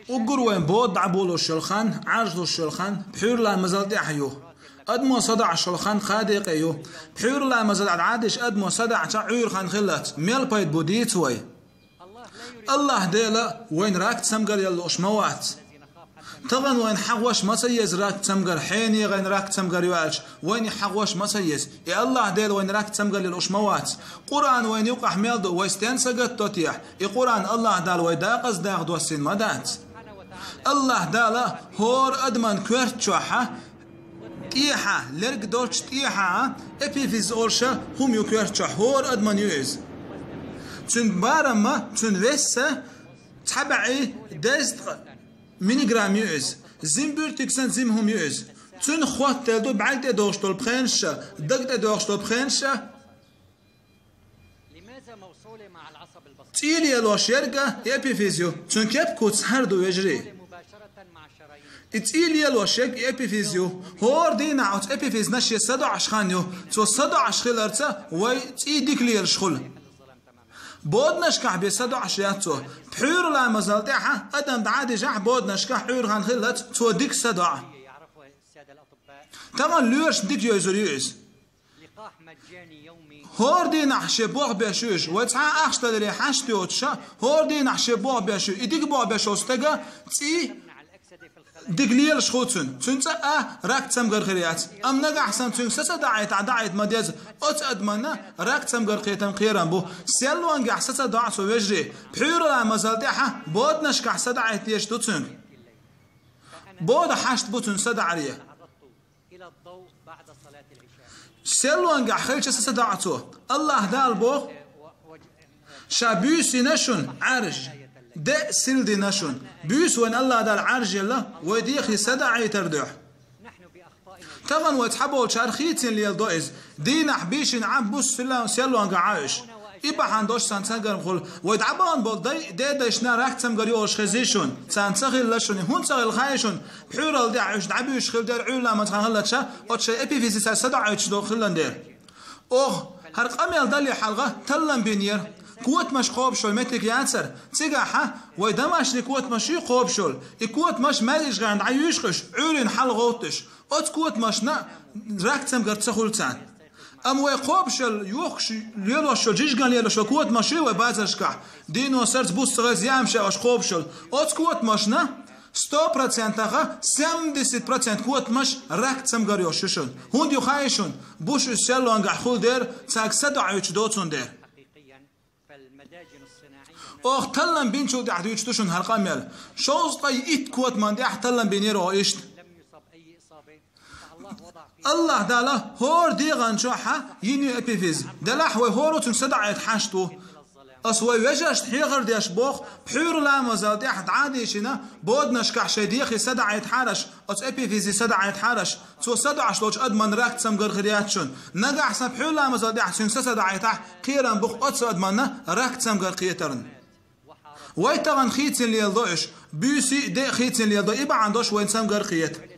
وقر وين بود عبولو الشلخان عاجلو الشلخان بحور لا مزال دحيو أدمو صدع الشلخان خادق أيو بحور لا مزال عادش أدمو صدع تعير خان خلت ميل بايد بوديت وي الله ديلا وين راك تسمقر يلو أشموات طبعا وين حقوش مسيز راك تسمقر حيني غين راك تسمقر يوالش وين حقوش مسيز يا الله ديل وين راك تسمقر للأشموات قرآن وين يوقع ميلدو ويستين سقط توتيح القرآن الله دال ويداقز داغ دوسين مدات الله دالا هور أدمان كويرت شوحة إيحة لرق دولش إيحة إبيفيز أورشا هم يكويرت شوح هور أدمان يوز تون بارما تون ويسا تحبعي دايست ميني جرام يوز زين بورتكسن زين هم يوز تون خوات تلدو بعد دوش طول بخينشا دقت دوش طول بخينشا تيلي الواش يرقى يابيفيزيو تون كيب كوتس هردو يجري تيلي الواش يرقى يابيفيزيو هور دينا عوت يابيفيز نشي صدو عشخانيو تو صدو عشخيل ارتا وي تيديك لي الشخل بود نشكح بيصدو عشياتو بحور لا مزال تاعها ادم دعادي جح بود نشكح حور غان خلت تو ديك صدع طبعا لورش ديك يوزريوز هور دي نحشي بوغ بيشوش وتعا اخشتا لري حشتي وتشا هور دي نحشي بوغ بيشو يديك بوغ بيشوستغا تي ديك ليل شخوتن تنتا راك تسمغر خريات ام نغا احسن تن سسا دعيت مديز اوت ادمنا راك تسمغر خيتم خيران بو سيلوان غا سسا دعت وجري بحور لا مزالتها بود نشكح سدعيت يش دوتن بود حشت بوتن سدعريه سيلوان غا خيلش سسا دعتو الله دال بو شابيسي نشن عرج ده سلدي نشون بيس وين الله دال عرج الله وديخي سدعي تردوح طبعا وتحبوا شارخيتين اللي الدوئز دينا حبيش نعم بوس سيلوان عايش يبقى عندوش سانسانجر مخول ويدعبان بول دي شنا راك تسمغر يوش خزيشون سانسغل لشون هون سغل خايشون بحور الدي عايش دعبيش خل دير عولا ما تخلتشا اوتشي ابي في سي سدعي تشدو خلن دير اوه هرقام يلدلي حلقه تلن بينير قوت مش خوب شول متك يانسر تيجاحة ويدمش لقوت مشي خوب شول يقوت مش ماليش غاند عيوشخش عورين حل غوتش أت قوت مش نا راكتم قرت سخولتان أم ويقوب شل يوخش ليلو شل جيجان ليلو شل قوت مشي وبازشكح دينو سرت بوس غز يامشي أش خوب شل أت قوت مش نا 100% غا 70% قوت مش راكتم قر يوششون هون ديو خايشون بوش السلو انقع خول دير تاك سدعيوش دوتون دير اوه تلن بين شو دعدو يشتوشن هالقامل شوز طي ايت كوت من دي احتلن بينيرو ايشت الله دالا هور دي غنشوحة يني ابيفيز دلاح وهورو تنسدع يتحاشتو أصوي وجهش تحيغر ديش بوخ بحور لا مزال دي حد عادي شنا بود نشكح شديخي سدع يتحارش أص ابيفيزي سدع يتحارش تو سدع شلوش أدمن راك تسمقر خرياتشون نقع حسن بحور لا مزال دي حسن سدع يتح قيران بوخ أص أدمن راك تسمقر قيترن ويتغن خيتين ليلدوش بيسي دي خيتين ليلدو إبا عندوش وين تسمقر قيت